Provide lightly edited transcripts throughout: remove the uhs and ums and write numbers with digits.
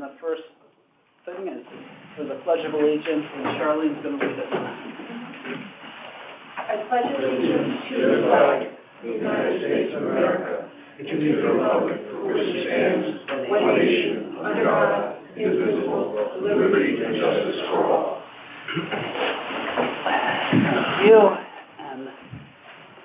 The first thing is for the Pledge of Allegiance, and Charlene's going to read it. I pledge allegiance to the flag of the United States of America and to the republic for which it stands, one nation, under God, indivisible, with liberty and justice for all. Thank you. And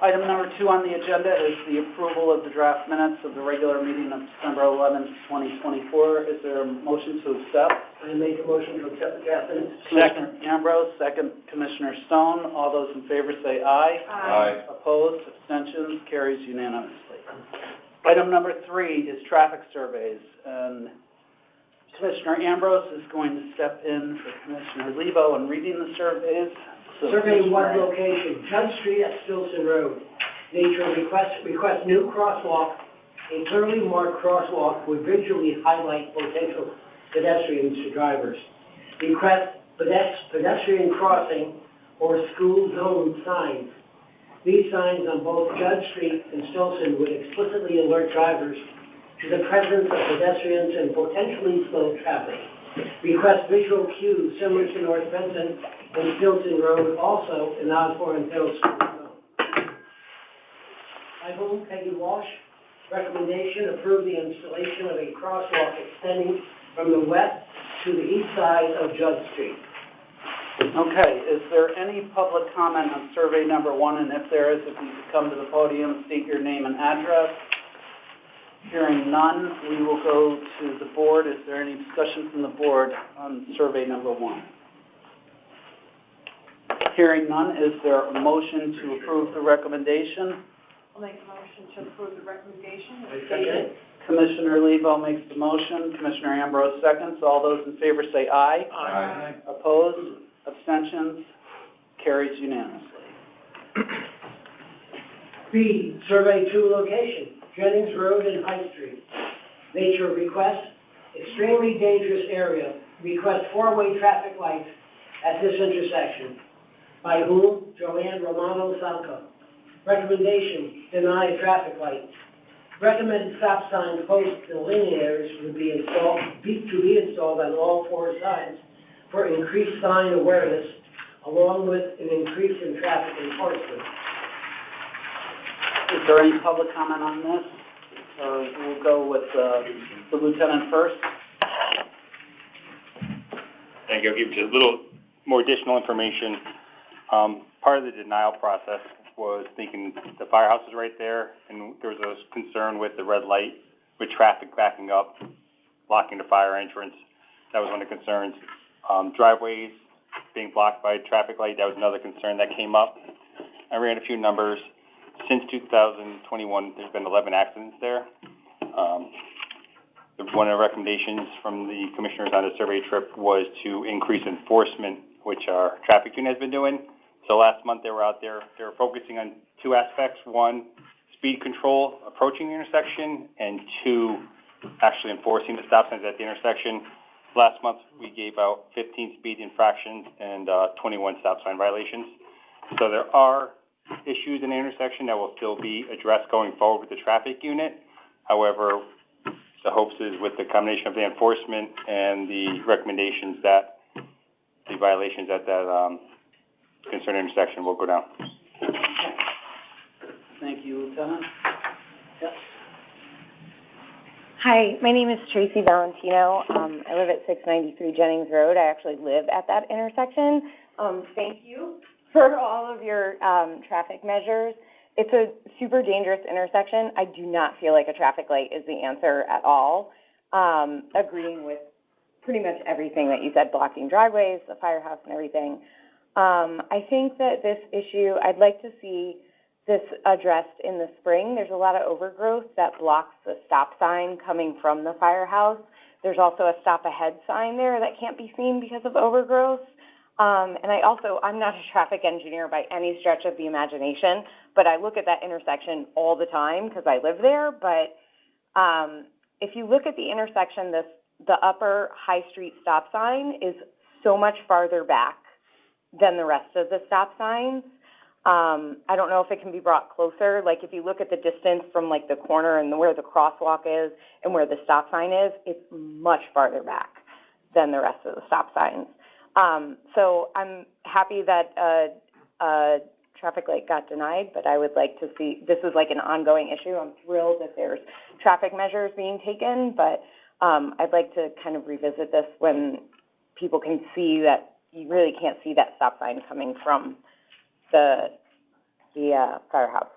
item number 2 on the agenda is the approval of the draft minutes of the regular meeting of December 11th, 2024. Is there a motion to accept? I make a motion to accept the draft minutes. Commissioner Ambrose, second Commissioner Stone. All those in favor say aye. Aye. Opposed, abstentions, carries unanimously. Item number 3 is traffic surveys. And Commissioner Ambrose is going to step in for Commissioner Lebo in reading the surveys. So Survey 1 location, Judge Street at Stilson Road. Nature request new crosswalk, a clearly marked crosswalk would visually highlight potential pedestrians to drivers. Request pedestrian crossing or school zone signs. These signs on both Judge Street and Stilson would explicitly alert drivers to the presence of pedestrians and potentially slow traffic. Request visual cues similar to North Benson and Stilson Road, also in Osborne Hills School Zone. By whom, Peggy Walsh. Recommendation, approve the installation of a crosswalk extending from the west to the east side of Judge Street. Okay, is there any public comment on survey number 1? And if there is, if you could come to the podium, state your name and address. Hearing none, we will go to the board. Is there any discussion from the board on survey number 1? Hearing none, is there a motion to approve the recommendation? I'll make a motion to approve the recommendation. I second. Commissioner Lebo makes the motion. Commissioner Ambrose seconds. All those in favor say aye. Aye. Opposed? Abstentions? Carries unanimously. B, Survey 2 location, Jennings Road and High Street. Nature request, extremely dangerous area. Request 4-way traffic lights at this intersection. By whom? Joanne Romano Salco. Recommendation, deny traffic light. Recommended stop sign posts and linears would be installed on all 4 sides for increased sign awareness, along with an increase in traffic enforcement. Is there any public comment on this? Or we'll go with the lieutenant first. Thank you. I'll give you a little more additional information. Part of the denial process was thinking the firehouse is right there, and there was a concern with the red light, with traffic backing up, blocking the fire entrance. That was one of the concerns. Driveways being blocked by traffic light, that was another concern that came up. I ran a few numbers. Since 2021, there's been 11 accidents there. One of the recommendations from the commissioners on the survey trip was to increase enforcement, which our traffic unit has been doing. So last month they were out there. They were focusing on 2 aspects. 1, speed control approaching the intersection, and 2, actually enforcing the stop signs at the intersection. Last month we gave out 15 speed infractions and 21 stop sign violations. So there are issues in the intersection that will still be addressed going forward with the traffic unit. However, the hopes is with the combination of the enforcement and the recommendations that the violations at that concerned intersection will go down. Thank you, Lieutenant. Yes. Hi, my name is Tracy Valentino. I live at 693 Jennings Road. I actually live at that intersection. Thank you for all of your traffic measures. It's a super dangerous intersection. I do not feel like a traffic light is the answer at all. Agreeing with pretty much everything that you said, blocking driveways, the firehouse and everything. I think that this issue, I'd like to see this addressed in the spring. There's a lot of overgrowth that blocks the stop sign coming from the firehouse. There's also a stop ahead sign there that can't be seen because of overgrowth. And I'm not a traffic engineer by any stretch of the imagination, but I look at that intersection all the time because I live there. But if you look at the intersection, the upper High Street stop sign is so much farther back than the rest of the stop signs. I don't know if it can be brought closer, like if you look at the distance from like the corner and where the crosswalk is and where the stop sign is, it's much farther back than the rest of the stop signs. So I'm happy that a traffic light got denied, but I would like to see, this is like an ongoing issue. I'm thrilled that there's traffic measures being taken, but I'd like to kind of revisit this when people can see that you really can't see that stop sign coming from the firehouse.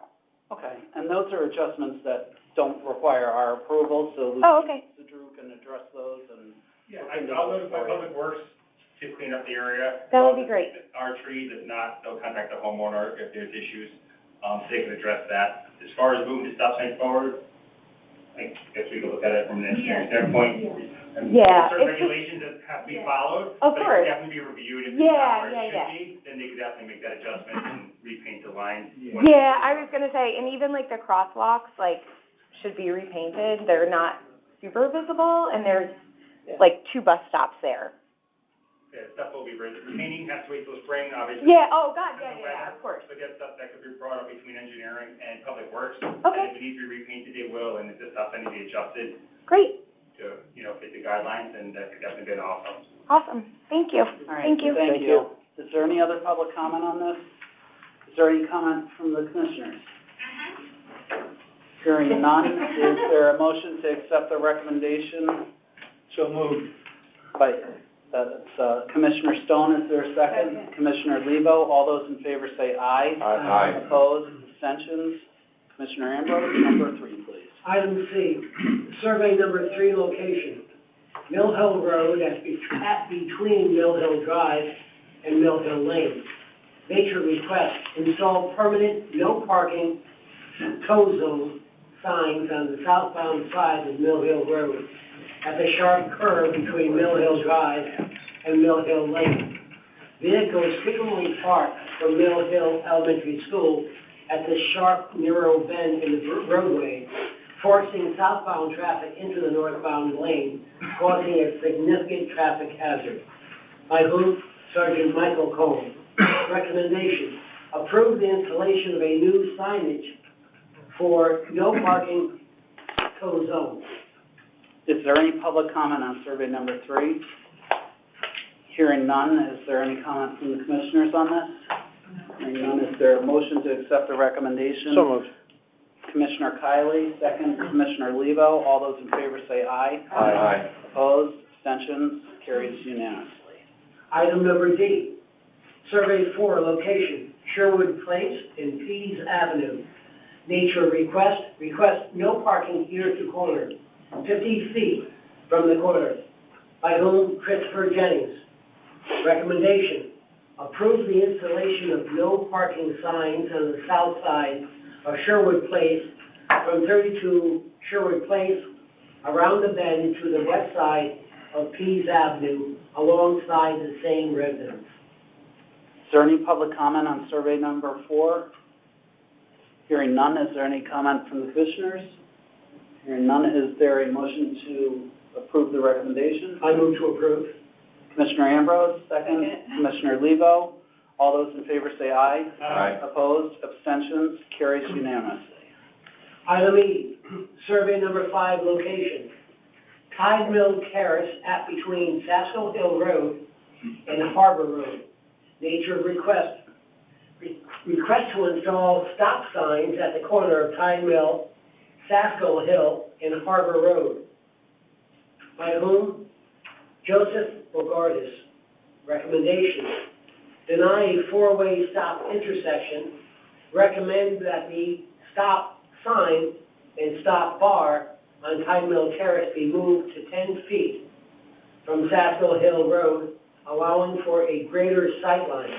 Okay, and those are adjustments that don't require our approval, so Oh, okay. Drew can address those and. Yeah, I'll notify Public Works to clean up the area. That would be great. Our trees, if not, they'll contact the homeowner if there's issues, so they can address that. As far as moving the stop sign forward, I guess we can look at it from an engineering standpoint. And Yeah, certain it's just- regulations that have to be followed, Of but it course. could definitely be reviewed. If it's Yeah, not where yeah, it yeah. should be, then they could definitely make that adjustment and repaint the lines. Yeah, I was gonna say, and even like the crosswalks, like, should be repainted. They're not super visible, and there's like 2 bus stops there. Yeah, stuff will be, remaining has to wait till spring, obviously. Yeah, oh, God, yeah, of course. But that's stuff that could be brought up between engineering and Public Works. Okay. And if it needs to be repainted, they will, and if the stuff needs to be adjusted Great, to, fit the guidelines, then that could definitely be an awesome. awesome, thank you. All right, Thank you. Thank you. Is there any other public comment on this? Is there any comment from the commissioners? Hearing none, is there a motion to accept the recommendation? So moved. By, that's Commissioner Stone, is there a second? Second. Commissioner Lebo, all those in favor say aye. Aye. Opposed, abstentions? Commissioner Ambrose, number 3, please. Item C, survey number 3 location, Mill Hill Road at between Mill Hill Drive and Mill Hill Lane. Nature request, install permanent no parking tow zone signs on the southbound side of Mill Hill Road at the sharp curve between Mill Hill Drive and Mill Hill Lane. Vehicles frequently park from Mill Hill Elementary School at this sharp, narrow bend in the roadway, forcing southbound traffic into the northbound lane, causing a significant traffic hazard. By whom? Sergeant Michael Cohen. Recommendation, approve the installation of a new signage for no parking tow zone. Is there any public comment on survey number 3? Hearing none, is there any comment from the commissioners on this? Hearing none, is there a motion to accept the recommendation? So moved. Commissioner Kiley, second. Commissioner Lebo, all those in favor say aye. Aye. Opposed, abstentions, carries unanimously. Item number D, survey 4, location, Sherwood Place and Pease Avenue. Nature request no parking here to corner, 50 feet from the corner. By whom? Christopher Jennings. Recommendation, approve the installation of no parking signs on the south side of Sherwood Place from 32 Sherwood Place around the bend to the west side of Pease Avenue alongside the same residence. Is there any public comment on survey number 4? Hearing none, is there any comment from the commissioners? Hearing none, is there a motion to approve the recommendation? I move to approve. Commissioner Ambrose, second. Second. Commissioner Lebo, all those in favor say aye. Aye. Opposed, abstentions, carries unanimously. Item E, survey number 5, location, Tide Mill Terrace at between Saskell Hill Road and Harbor Road. Nature request to install stop signs at the corner of Tide Mill, Saskell Hill, and Harbor Road. By whom? Joseph Bogardus. Recommendation, deny a 4-way stop intersection. Recommend that the stop sign and stop bar on Tide Mill Terrace be moved to 10 feet from Saskell Hill Road, allowing for a greater sightline.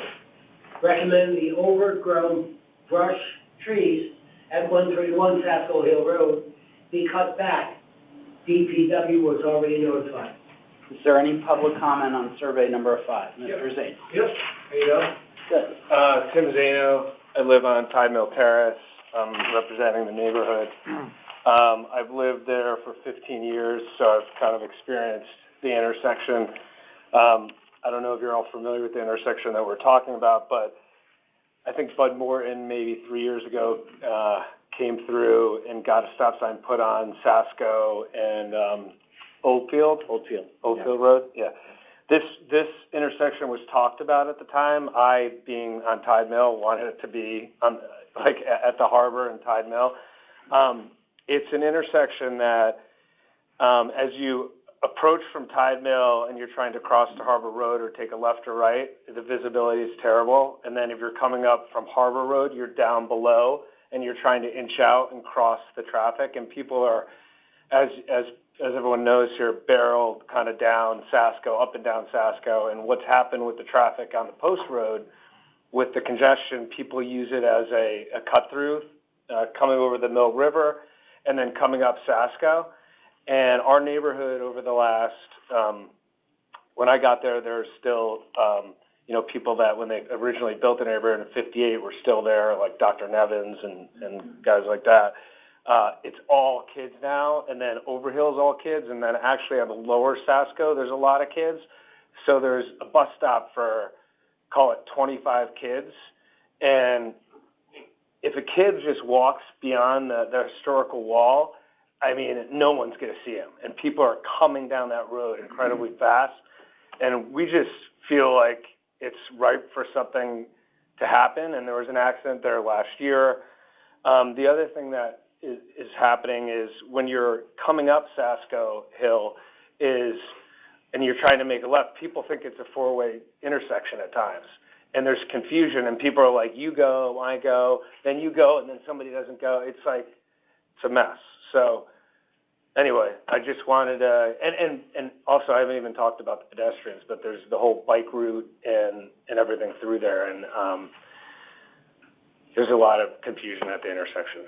Recommend the overgrown brush trees at 131 Saskell Hill Road be cut back. DPW was already notified. Is there any public comment on survey number 5? Mr. Zane? Yep, there you go. Good. Tim Zano, I live on Tide Mill Terrace, I'm representing the neighborhood. I've lived there for 15 years, so I've kind of experienced the intersection. I don't know if you're all familiar with the intersection that we're talking about, but I think Bud Morton maybe 3 years ago, came through and got a stop sign put on Sasko and, Oldfield Road, yeah. This intersection was talked about at the time. I, being on Tide Mill, wanted it to be on, like, at the harbor and Tide Mill. It's an intersection that, as you approach from Tide Mill and you're trying to cross to Harbor Road or take a left or right, the visibility is terrible. And then if you're coming up from Harbor Road, you're down below and you're trying to inch out and cross the traffic. And people are, as everyone knows here, barreled kind of down Sasko, up and down Sasko. And what's happened with the traffic on the Post Road, with the congestion, people use it as a cut-through, coming over the Mill River and then coming up Sasko. And our neighborhood over the last, when I got there, there's still, people that when they originally built the neighborhood in '58 were still there, like Dr. Nevins and guys like that. It's all kids now, and then Overhill's all kids, and then actually on the lower Sasko, there's a lot of kids. So there's a bus stop for, call it 25 kids, and if a kid just walks beyond the historical wall, I mean, no one's going to see him, and people are coming down that road incredibly fast, and we just feel like it's ripe for something to happen, and there was an accident there last year. The other thing that is happening is when you're coming up Sasko Hill and you're trying to make a left, people think it's a four-way intersection at times. And there's confusion, and people are like, you go, I go, then you go, and then somebody doesn't go. It's like, it's a mess. So anyway, I just wanted to, and also I haven't even talked about the pedestrians, but there's the whole bike route and everything through there, and there's a lot of confusion at the intersection.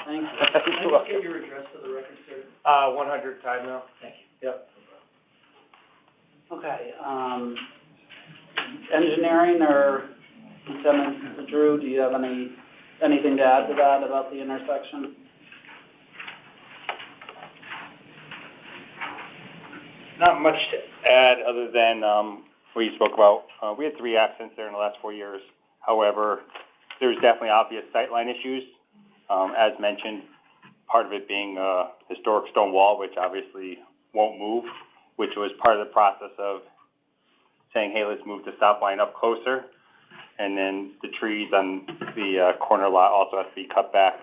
Thank you. Can I just get your address for the record, sir? 100 Tide Mill. Thank you. Yep. Okay, engineering or Lieutenant Drew, do you have anything to add to that about the intersection? Not much to add other than what you spoke about. We had 3 accidents there in the last 4 years. However, there's definitely obvious sightline issues. As mentioned, part of it being a historic stone wall, which obviously won't move, which was part of the process of saying, hey, let's move the stop line up closer. And then the trees on the corner lot also have to be cut back.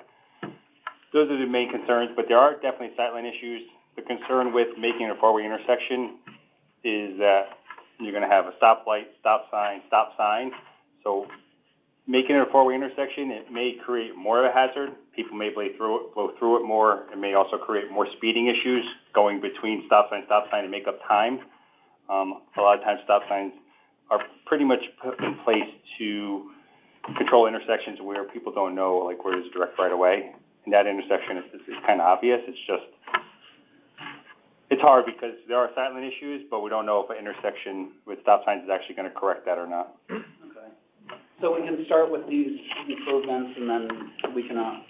Those are the main concerns, but there are definitely sightline issues. The concern with making a four-way intersection is that you're going to have a stoplight, stop sign. So making it a four-way intersection, it may create more of a hazard. People may blow through it more. It may also create more speeding issues going between stop sign and make up time. A lot of times stop signs are pretty much put in place to control intersections where people don't know, like, where there's direct right of way. And that intersection is kind of obvious. It's hard because there are silent issues, but we don't know if an intersection with stop signs is actually going to correct that or not. Okay. So we can start with these improvements, and then we can,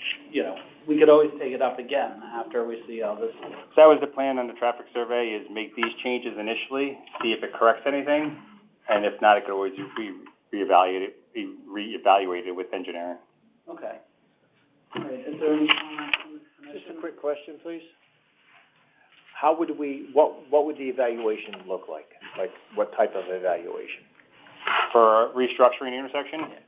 we could always take it up again after we see how this works. So that was the plan on the traffic survey, is make these changes initially, see if it corrects anything, and if not, it could always be reevaluated with engineering. Okay. All right, is there any comments from the commission? Just a quick question, please. How would what would the evaluation look like? Like, what type of evaluation? For restructuring the intersection? Yeah.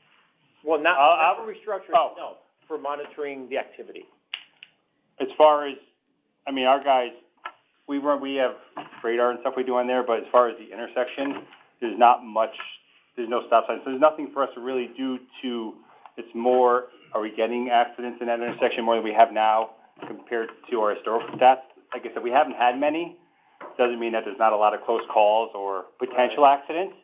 Well, not for restructuring, no, for monitoring the activity. As far as, our guys, we have radar and stuff we do on there, but as far as the intersection, there's no stop signs. So there's nothing for us to really do it's more, are we getting accidents in that intersection more than we have now compared to our historical stats? Like I said, we haven't had many. Doesn't mean that there's not a lot of close calls or potential accidents.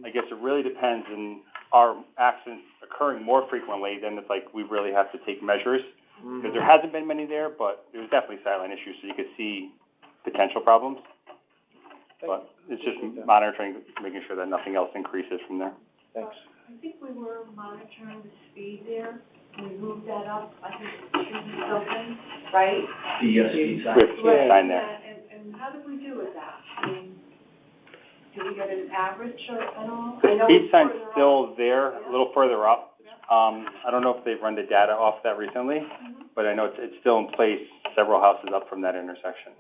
I guess it really depends on our accidents occurring more frequently, then it's like we really have to take measures. Because there hasn't been many there, but there's definitely silent issues, so you could see potential problems. But it's just monitoring, making sure that nothing else increases from there. Thanks. I think we were monitoring the speed there, and we moved that up, I think it should be something, right? The speed sign. With sign there. And how did we do with that? Do we get an average at all? I know Speed it's sign's further up. still there, a little further up. I don't know if they've run the data off that recently, but I know it's still in place several houses up from that intersection.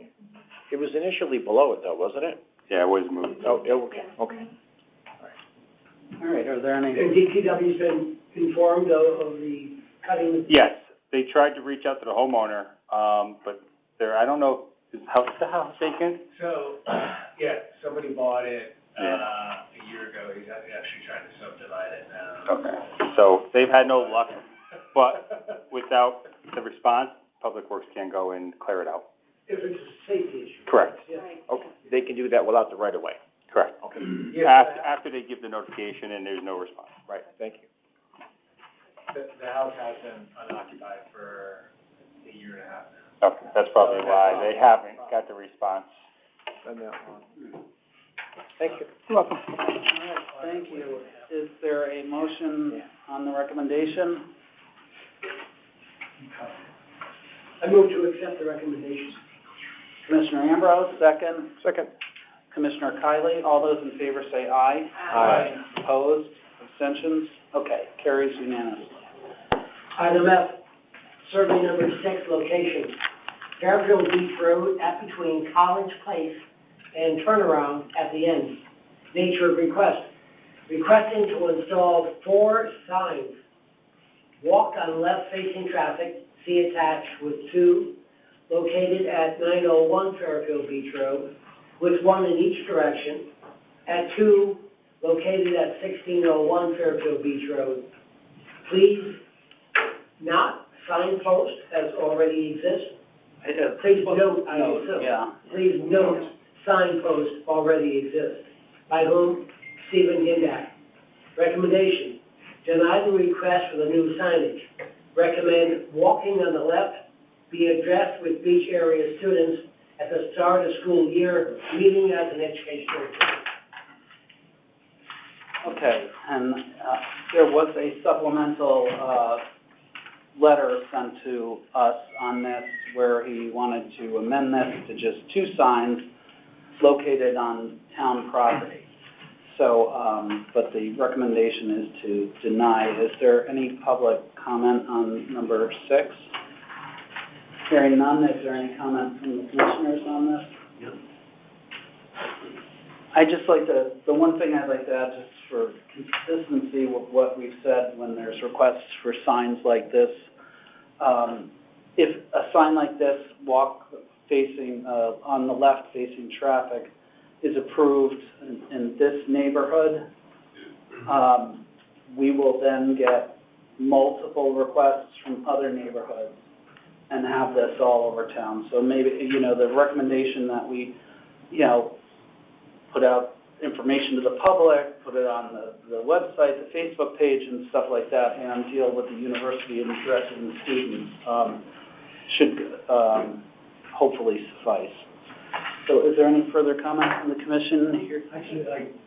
It was initially below it though, wasn't it? Yeah, it was moved. Oh, yeah, okay, okay. All right, are there any, And DPW's been informed of the cutting? Yes, they tried to reach out to the homeowner, but I don't know, is the house vacant? So, yeah, somebody bought it, Yeah. a year ago, he's actually trying to subdivide it now. Okay, so they've had no luck, but without the response, Public Works can go and clear it out. If it's a safety issue. Correct, Yeah. Right. Okay, they can do that without the right of way. correct. Okay, After they give the notification and there's no response. right, thank you. The house has been unoccupied for a year and a half now. Okay, that's probably why they haven't got the response. Been that long. Thank you. You're welcome. all right, thank you. Is there a motion on the recommendation? I move to accept the recommendations. Commissioner Ambrose, second. Second. Commissioner Kylie, all those in favor say aye. Aye. Opposed, abstentions? Okay, carries unanimously. Item F, survey number 6, location, Fairfield Beach Road at between College Place and turnaround at the end. Nature of request, requesting to install 4 signs. Walk on left facing traffic, see attached with 2, located at 901 Fairfield Beach Road, with 1 in each direction. At 2, located at 1601 Fairfield Beach Road. Please not signpost as already exists. Please note, I assume. Yeah. Please note, signpost already exists. By whom? Stephen Hindak. Recommendation, deny the request for the new signage. Recommend walking on the left be addressed with beach area students at the start of school year, meeting as an educational tool. Okay, and, there was a supplemental, letter sent to us on this where he wanted to amend this to just 2 signs located on town property. So, but the recommendation is to deny. Is there any public comment on number 6? Hearing none, is there any comment from the commissioners on this? No. I just like to, the one thing I'd like to add, just for consistency with what we've said when there's requests for signs like this, if a sign like this, walk facing, on the left facing traffic, is approved in this neighborhood, we will then get multiple requests from other neighborhoods and have this all over town. So maybe, the recommendation that we, put out information to the public, put it on the website, the Facebook page and stuff like that, and deal with the university and directed the students, should hopefully suffice. So is there any further comment from the commission here? Actually,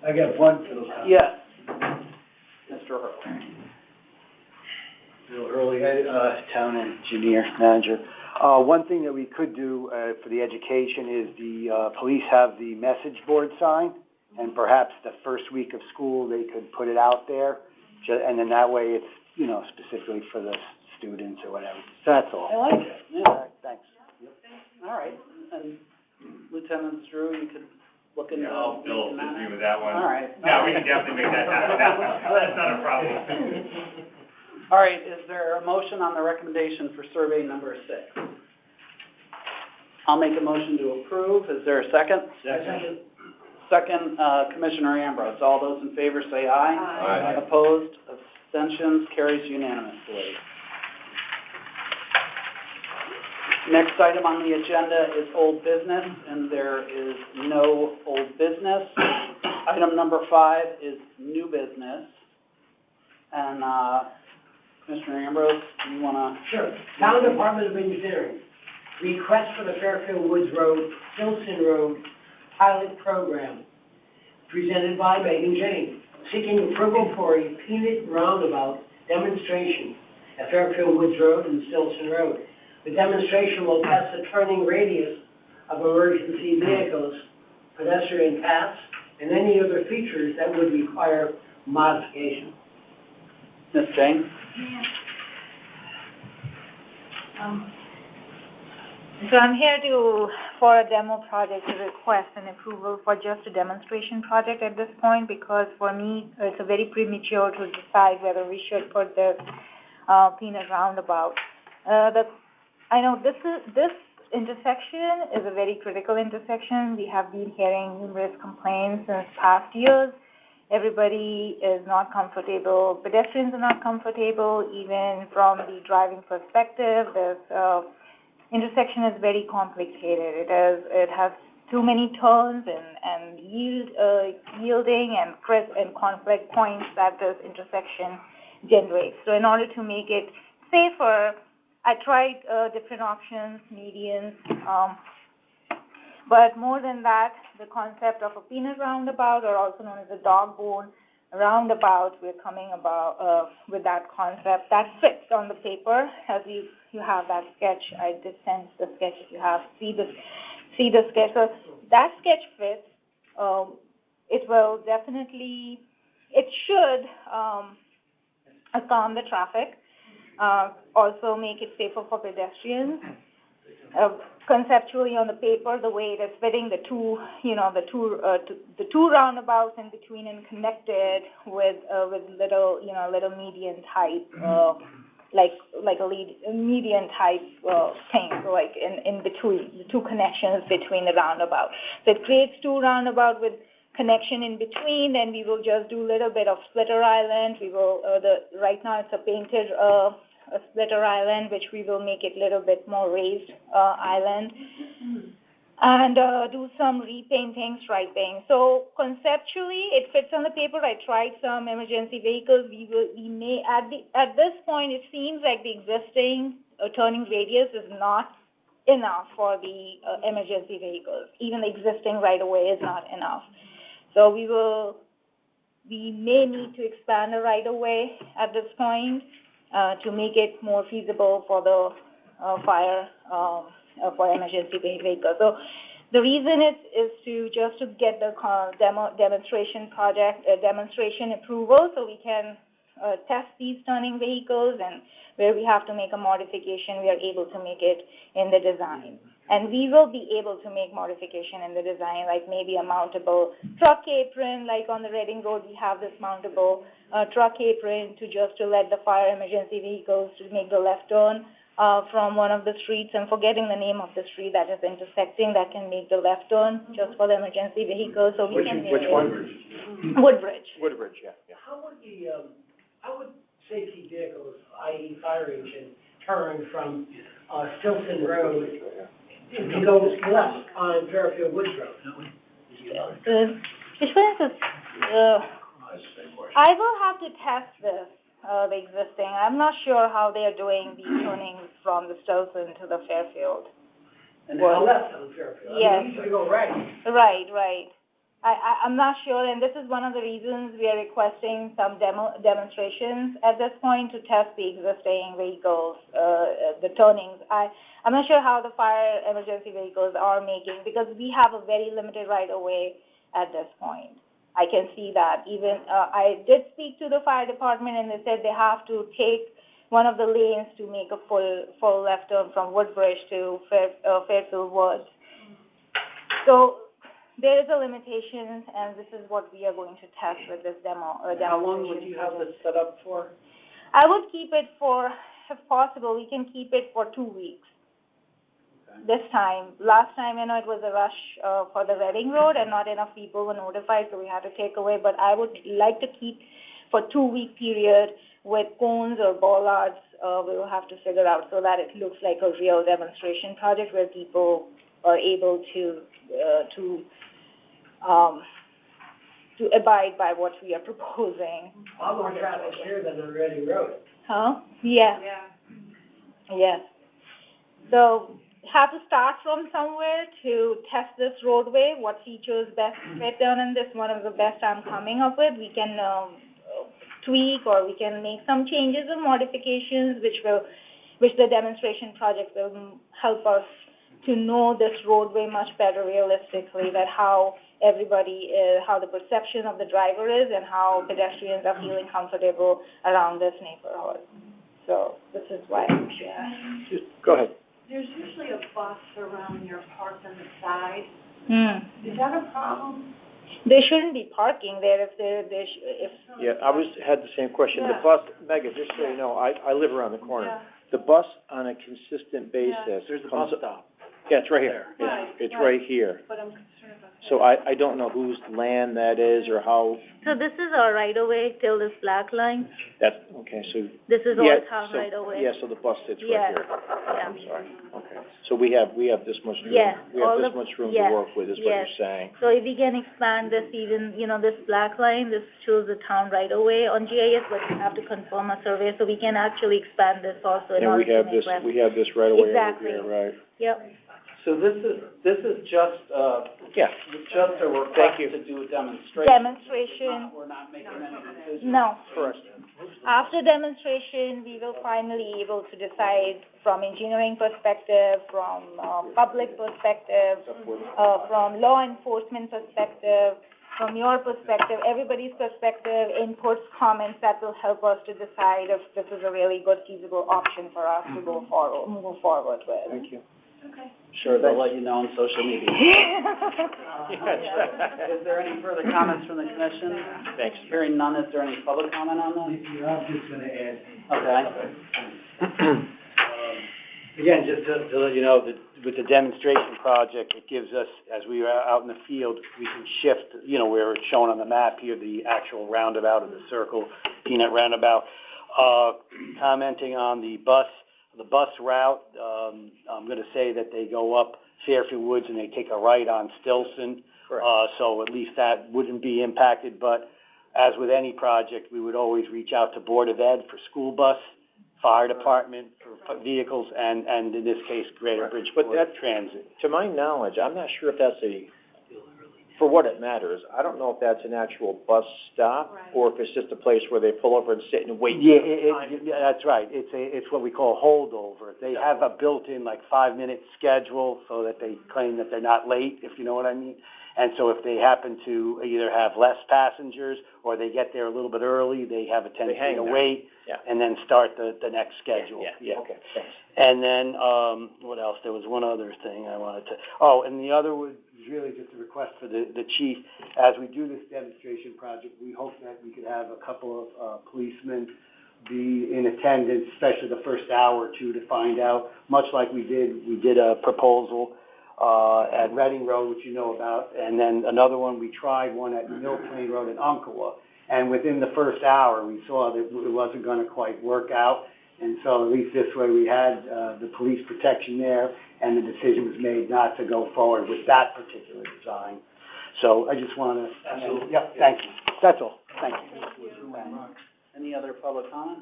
I got one little comment. Yes. Mr. Hurley. Bill Hurley, town engineer, manager. One thing that we could do, for the education is the, police have the message board sign, and perhaps the first week of school, they could put it out there, and then that way it's, specifically for the students or whatever. So that's all. I like it, yeah. All right, thanks. All right, and Lieutenant Drew, you could look into. Yeah, Bill making that assist me happen? with that one. All right. Yeah, we can definitely make that happen. That's not a problem. All right, is there a motion on the recommendation for survey number 6? I'll make a motion to approve. Is there a second? Second. Second, Commissioner Ambrose. All those in favor say aye. Aye. Opposed, abstentions, carries unanimously. Next item on the agenda is old business, and there is no old business. Item number 5 is new business. And, Commissioner Ambrose, do you want to? Sure. Town Department of Engineering, request for the Fairfield Woods Road, Stilson Road pilot program, presented by Megan Jane, seeking approval for a peanut roundabout demonstration at Fairfield Woods Road and Stilson Road. The demonstration will test the turning radius of emergency vehicles, pedestrian paths, and any other features that would require modification. Ms. Jane? So I'm here for a demo project to request an approval for just a demonstration project at this point, because for me, it's a very premature to decide whether we should put this, peanut roundabout. I know this intersection is a very critical intersection. We have been hearing numerous complaints since past years. Everybody is not comfortable, pedestrians are not comfortable, even from the driving perspective. This intersection is very complicated. It has too many turns and yielding and conflict points that this intersection generates. So in order to make it safer, I tried different options, medians, but more than that, the concept of a peanut roundabout, or also known as a dog bone roundabout, we're coming about with that concept that fits on the paper. As you have that sketch, I did send the sketch. If you have see the sketch, so that sketch fits. It will definitely, it should calm the traffic. Also make it safer for pedestrians. Conceptually on the paper, the way it is fitting the two roundabouts in between and connected with little median type, like a median type thing, so like in between the two connections between the roundabout. So it creates two roundabout with connection in between. Then we will just do a little bit of splitter island. We will right now it's a painted a splitter island, which we will make it a little bit more raised island, and do some repainting, striping. So conceptually, it fits on the paper. I tried some emergency vehicles. We may at this point, it seems like the existing turning radius is not enough for the emergency vehicles. Even the existing right-of-way is not enough. So we may need to expand the right-of-way at this point to make it more feasible for the fire, for emergency vehicles. So the reason is to get the demonstration approval, so we can test these turning vehicles, and where we have to make a modification, we are able to make it in the design. And we will be able to make modification in the design, like maybe a mountable truck apron, like on the Reading Road, we have this mountable truck apron to let the fire emergency vehicles to make the left turn from one of the streets. I'm forgetting the name of the street that is intersecting, that can make the left turn just for the emergency vehicles. So we can make Which one? Woodbridge. Woodbridge, yeah. How would safety vehicles, i.e. fire engine, turn from Stilson Road to go left on Fairfield Woods Road? Which one is this? I will have to test this, the existing. I'm not sure how they are doing the turning from the Stilson to the Fairfield. And how left on Fairfield? Yes. I mean, usually go right. Right. I'm not sure, and this is one of the reasons we are requesting some demonstrations at this point to test the existing vehicles, the turnings. I'm not sure how the fire emergency vehicles are making, because we have a very limited right-of-way at this point. I can see that. Even I did speak to the fire department, and they said they have to take one of the lanes to make a full left turn from Woodbridge to Fairfield Woods. So there is a limitation, and this is what we are going to test with this demo. How long would you have this set up for? I would keep it for, if possible, we can keep it for 2 weeks. This time. Last time, it was a rush for the Reading Road, and not enough people were notified, so we had to take away. But I would like to keep for 2-week period with cones or bollards. We will have to figure out so that it looks like a real demonstration project where people are able to abide by what we are proposing. A lot more traffic here than on Reading Road. Huh? Yeah. Yes. So have to start from somewhere to test this roadway, what features best fit down in this. One of the best I'm coming up with. We can tweak, or we can make some changes and modifications, which the demonstration project will help us to know this roadway much better realistically, that how everybody is, how the perception of the driver is, and how pedestrians are feeling comfortable around this neighborhood. So this is why I'm sharing. Just, go ahead. There's usually a bus around your park on the side. Hmm. Is that a problem? They shouldn't be parking there if if. Yeah, had the same question. The Yeah. bus, Megan, just so you know, I live around the corner. Yeah. The bus on a consistent basis. There's a comes bus stop. Yeah, it's right here. Right, It's right. right here. But I'm concerned about that. So I don't know whose land that is or how, So this is our right of way till this black line. that's, okay, so. This is yeah, all town so- right of way. Yeah, so the bus sits right Yeah, here. yeah. I'm sorry, okay. So we have this much room. Yeah, We have all this the- much room yes, to work with, is what yes. you're saying. So if we can expand this even, this black line, this shows the town right of way on GIS, but we have to confirm a survey, so we can actually expand this also in And order we to have make this, reference. we have this right away over Exactly. here, right? Yep, So this is just, Yeah. just a request Thank you. to do a demonstration. demonstration, We're not making any decisions. no. Correct. After demonstration, we will finally able to decide from engineering perspective, from, public perspective, from law enforcement perspective, from your perspective, everybody's perspective, inputs, comments, that will help us to decide if this is a really good feasible option for us to move forward with. Thank you. Okay. Sure, they'll let you know on social media. Is there any further comments from the commission? Thanks. Hearing none, is there any public comment on this? Yeah, I'm just gonna add, Okay. again, just to let you know, that with the demonstration project, it gives us, as we are out in the field, we can shift, where it's shown on the map here, the actual roundabout of the circle, peanut roundabout. Commenting on the bus route, I'm gonna say that they go up Fairfield Woods and they take a right on Stilson. Correct. So at least that wouldn't be impacted, but as with any project, we would always reach out to Board of Ed for school bus, fire department for vehicles, and in this case, Greater Right. Bridgeport But that- Transit. To my knowledge, I'm not sure if that's for what it matters, I don't know if that's an actual bus stop, Right. or if it's just a place where they pull over and sit and wait. Yeah, yeah, that's right. It's what we call holdover. They have a built-in, 5-minute schedule so that they claim that they're not late, if you know what I mean. And so if they happen to either have less passengers or they get there a little bit early, they have a tendency hang to there. wait Yeah. and then start the next schedule. Yeah, okay, thanks. And then, what else? There was one other thing I wanted to, and the other was really just a request for the chief. As we do this demonstration project, we hope that we could have a couple of policemen be in attendance, especially the first hour or two, to find out, much like we did a proposal at Reading Road, which you know about, and then another one, we tried one at Mill Plain Road in Umpqua. And within the first hour, we saw that it wasn't gonna quite work out. And so at least this way, we had the police protection there, and the decision was made not to go forward with that particular design. So I just wanna, yeah, thank you. That's all. Thank you. Any other public comment?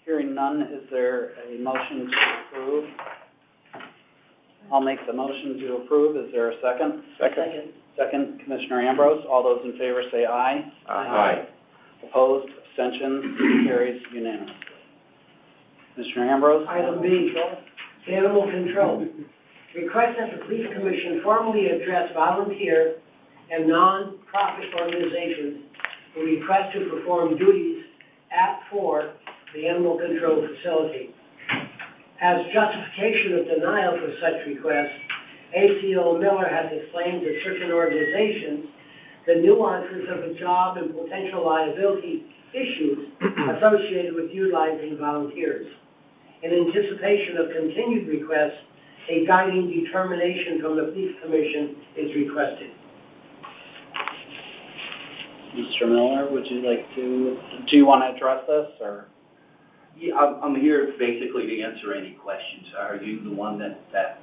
Hearing none, is there a motion to approve? I'll make the motion to approve. Is there a second? Second. Second, Commissioner Ambrose. All those in favor say aye. Aye. Opposed, abstentions, carries unanimously. Commissioner Ambrose? Item B, animal control. Request that the police commission formally address volunteer and non-profit organizations who request to perform duties for the animal control facility. As justification of denial for such requests, ACO Miller has explained to certain organizations the nuances of the job and potential liability issues associated with utilizing volunteers. In anticipation of continued requests, a guiding determination from the police commission is requested. Mr. Miller, would you like to, do you want to address this, or? Yeah, I'm here basically to answer any questions. Are you the one that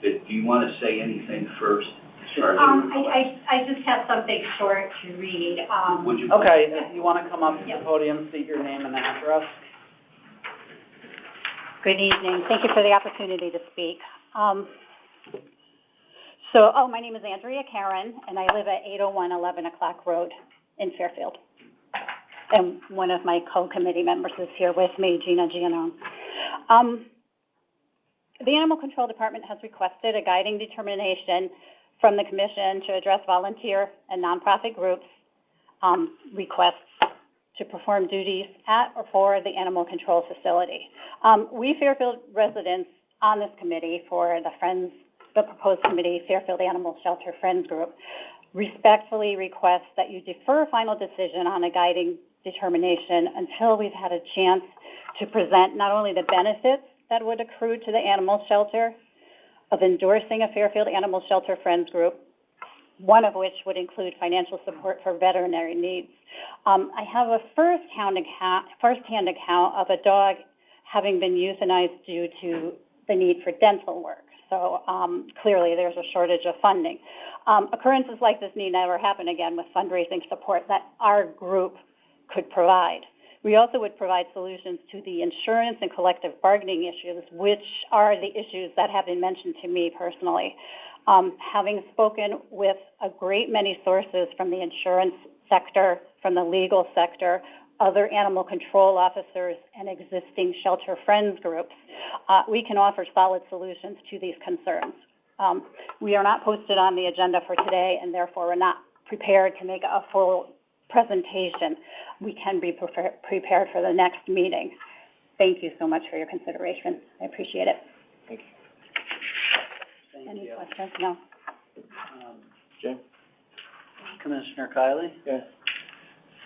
do you want to say anything first? As far as the request? I just have something short to read. Would you? Okay, if you want to come up to the podium, state your name and address. Good evening. Thank you for the opportunity to speak. My name is Andrea Karen, and I live at 801 11 O'Clock Road in Fairfield. And one of my co-committee members is here with me, Gina Giannone. the Animal Control Department has requested a guiding determination from the Commission to address volunteer and nonprofit groups' requests to perform duties at or for the animal control facility. We Fairfield residents on this committee for the proposed committee, Fairfield Animal Shelter Friends Group, respectfully request that you defer final decision on a guiding determination until we've had a chance to present not only the benefits that would accrue to the animal shelter of endorsing a Fairfield Animal Shelter Friends Group, one of which would include financial support for veterinary needs. I have a first-hand account of a dog having been euthanized due to the need for dental work. So clearly there's a shortage of funding. Occurrences like this need never happen again with fundraising support that our group could provide. We also would provide solutions to the insurance and collective bargaining issues, which are the issues that have been mentioned to me personally. Having spoken with a great many sources from the insurance sector, from the legal sector, other animal control officers, and existing shelter friends groups, we can offer solid solutions to these concerns. We are not posted on the agenda for today, and therefore we're not prepared to make a full presentation. We can be prepared for the next meeting. Thank you so much for your consideration. I appreciate it. Thank you. Thank Any you. questions? No. Jim? Commissioner Kiley? Yeah.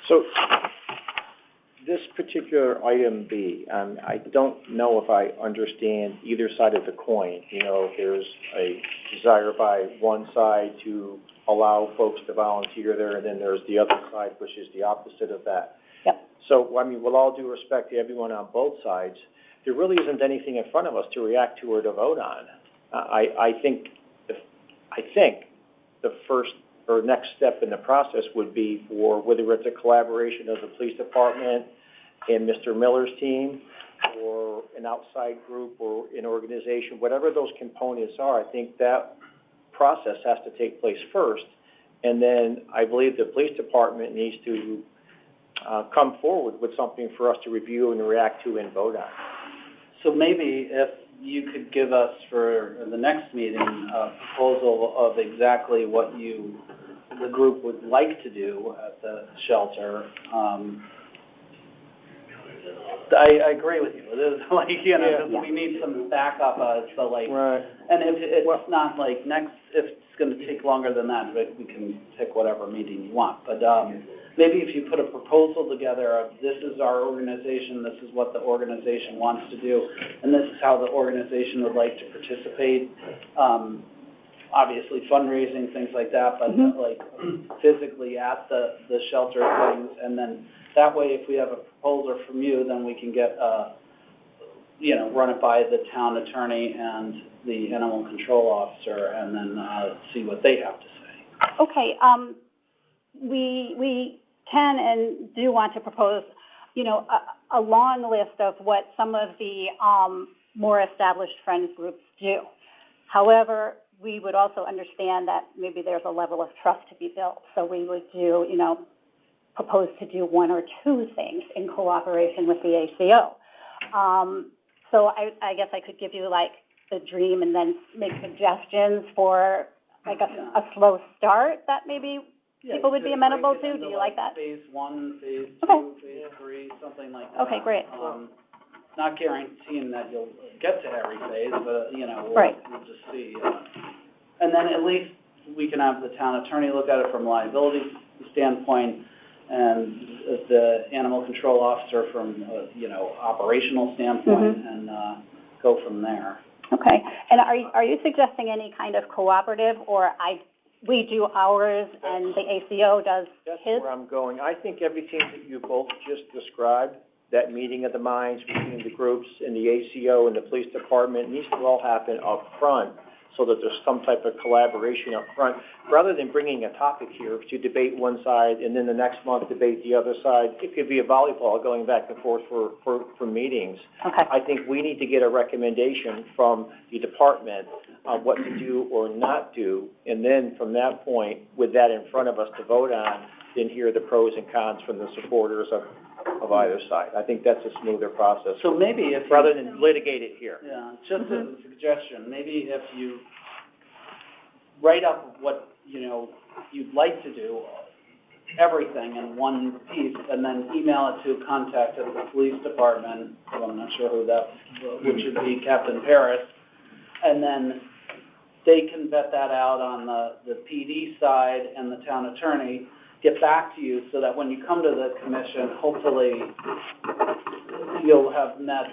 So, this particular item B, I don't know if I understand either side of the coin. You know, there's a desire by one side to allow folks to volunteer there, and then there's the other side, which is the opposite of that. Yep. So, I mean, with all due respect to everyone on both sides, there really isn't anything in front of us to react to or to vote on. I think the first or next step in the process would be for whether it's a collaboration of the police department and Mr. Miller's team, or an outside group or an organization, whatever those components are, I think that process has to take place first. And then I believe the police department needs to come forward with something for us to review and react to and vote on. So maybe if you could give us for the next meeting a proposal of exactly what the group would like to do at the shelter. I agree with you. It is like, you know, Yeah. we need some backup as to like, Right. and if it's not like if it's going to take longer than that, we can pick whatever meeting you want. But maybe if you put a proposal together of this is our organization, this is what the organization wants to do, and this is how the organization would like to participate. Obviously fundraising, things like that, but like physically at the shelter things, and then that way if we have a proposal from you, then we can get, run it by the town attorney and the animal control officer, and then see what they have to say. Okay, we can and do want to propose, a long list of what some of the more established friends groups do. However, we would also understand that maybe there's a level of trust to be built. So we would do, propose to do one or two things in cooperation with the ACO. So I guess I could give you like the dream and then make suggestions for like a slow start that maybe people would be amenable to. Do you like that? Phase 1, phase 2, phase 3, something like that. Okay, great. Not guaranteeing that you'll get to every phase, but, we'll just see. And then at least we can have the town attorney look at it from a liability standpoint, and the animal control officer from, operational standpoint, and go from there. Okay. And are you suggesting any kind of cooperative, or we do ours and the ACO does his? That's where I'm going. I think everything that you both just described, that meeting of the minds between the groups and the ACO and the police department, needs to all happen up front so that there's some type of collaboration up front, rather than bringing a topic here to debate one side and then the next month debate the other side. It could be a volleyball going back and forth for meetings. Okay. I think we need to get a recommendation from the department on what to do or not do, and then from that point, with that in front of us to vote on, then hear the pros and cons from the supporters of of either side. I think that's a smoother process, So maybe if, rather than litigate it here. yeah, just as a suggestion, maybe if you write up what, you know, you'd like to do, everything in one piece, and then email it to contact at the police department, who I'm not sure who that, which would be Captain Paris, and then they can vet that out on the PD side and the town attorney, get back to you, so that when you come to the commission, hopefully you'll have met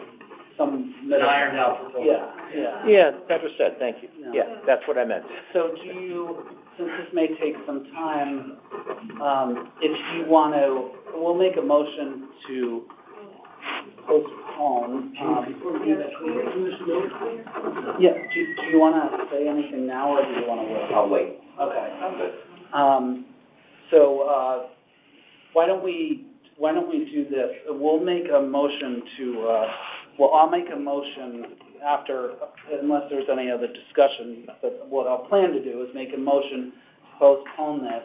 some middle. Ironed out proposal. Yeah. Yeah, better said, thank you. Yeah. Yeah, that's what I meant. So do you, since this may take some time, if you want to, we'll make a motion to postpone. Before we do that, can we wait for Mr. Miller? Yeah, do you want to say anything now, or do you want to wait? I'll wait. Okay. I'm good. So, why don't we do this? We'll make a motion to, I'll make a motion after, unless there's any other discussion, but what I'll plan to do is make a motion to postpone this,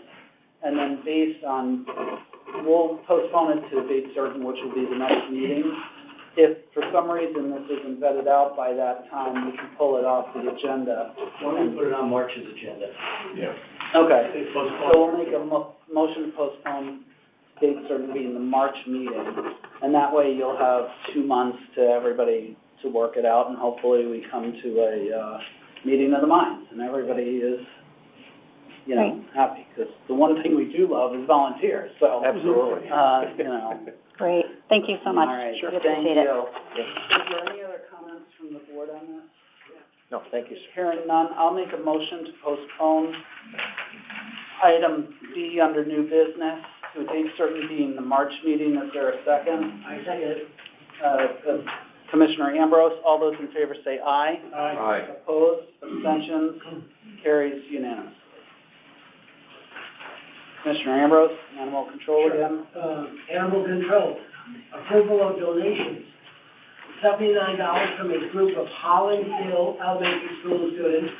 and then based on, we'll postpone it to a date certain, which will be the next meeting. If for some reason this isn't vetted out by that time, we can pull it off the agenda. Why don't we put it on March's agenda? Yeah. Okay, so we'll make a motion to postpone date certain being the March meeting, and that way you'll have 2 months to everybody to work it out, and hopefully we come to a, meeting of the minds, and everybody is, you know, happy, because the one thing we do love is volunteers, so. Absolutely. You know. Great, thank you so much. All right, We thank appreciate it. you. Is there any other comments from the board on this? No, thank you, sir. Hearing none, I'll make a motion to postpone item B under new business to a date certain being the March meeting. Is there a second? I second it. Commissioner Ambrose, all those in favor say aye. Aye. Opposed, abstentions, carries unanimously. Commissioner Ambrose, animal control again. Animal control, approval of donations, $79 from a group of Holland Hill Elementary School students,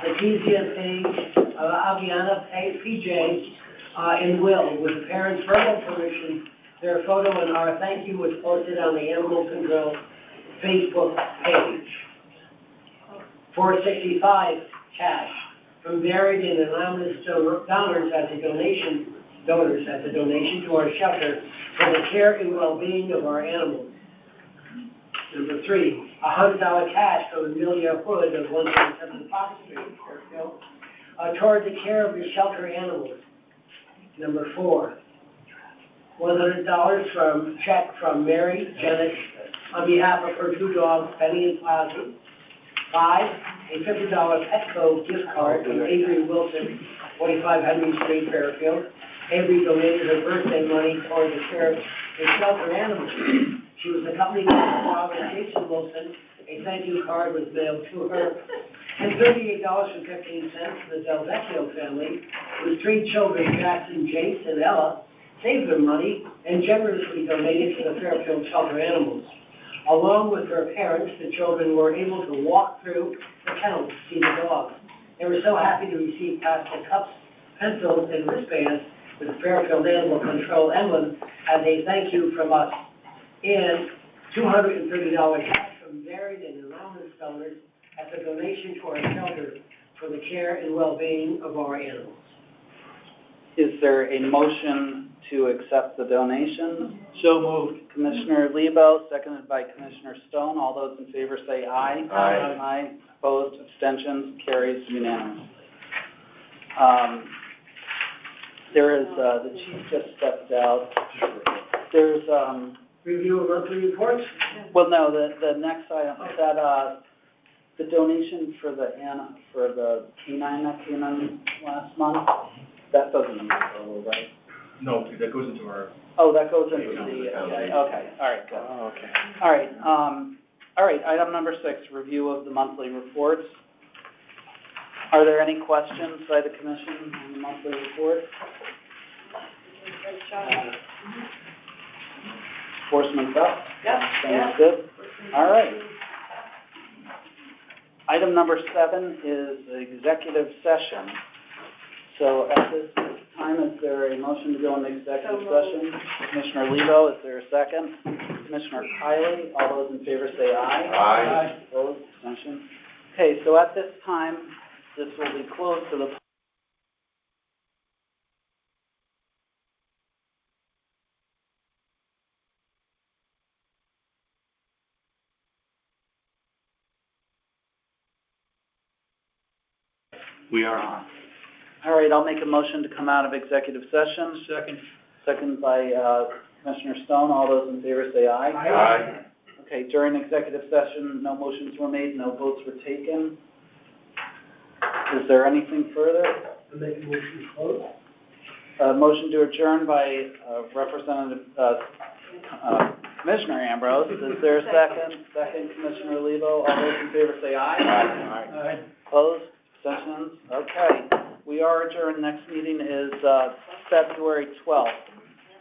Letizia Page, Aviana PJ, and Will, with the parents' verbal permission. Their photo and our thank you was posted on the Animal Control Facebook page. $465 cash from varied and anonymous donors as a donation to our shelter for the care and well-being of our animals. Number 3, $100 cash from Amelia Hood of 127 Fox Street, Fairfield, toward the care of your shelter animals. Number 4, $100 from check from Mary Janet on behalf of her 2 dogs, Penny and Fozzie. 5, a $50 Petco gift card from Avery Wilson, 45 Henry Street, Fairfield. Avery donated her birthday money toward the care of the shelter animals. She was accompanied by her father, Jason Wilson. A thank you card was mailed to her. And $38.15 from the Del Vecchio family, whose 3 children, Jackson, Jace, and Ella, saved their money and generously donated to the Fairfield shelter animals. Along with their parents, the children were able to walk through the kennel to see the dogs. They were so happy to receive plastic cups, pencils, and wristbands with the Fairfield Animal Control emblem as a thank you from us. And $230 cash from varied and anonymous donors as a donation to our shelter for the care and well-being of our animals. Is there a motion to accept the donation? So moved. Commissioner Lebo, seconded by Commissioner Stone. All those in favor say aye. Aye. Aye. Opposed, abstentions, carries unanimously. There is, the chief just stepped out. There's, Review of monthly reports? well, no, the next item, that, the donation for the canine that came in last month, that doesn't move over, right? No, that goes into our. Oh, that goes into the, okay, all right, good. Oh, okay. All right, item number 6, review of the monthly reports. Are there any questions by the commission on the monthly report? Enforcement's up? Yep, Sounds good. All right. Item number 7 is the executive session. So at this time, is there a motion to go into executive session? Commissioner Lebo, is there a second? Commissioner Kiley, all those in favor say aye. Aye. Opposed, abstention? Okay, so at this time, this will be closed to the We are on. All right, I'll make a motion to come out of executive session. Second. Second by, Commissioner Stone. All those in favor say aye. Aye. Okay, during executive session, no motions were made, no votes were taken. Is there anything further? I make a motion to close. Motion to adjourn by, Representative, Commissioner Ambrose. Is there a second? Second, Commissioner Lebo. All those in favor say aye. Aye. Opposed? Abstentions? Okay. We are adjourned. Next meeting is, February 12th.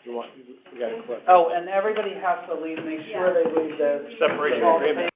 We got a clip. Oh, and everybody has to leave, make sure they leave the. Separation all the agreement.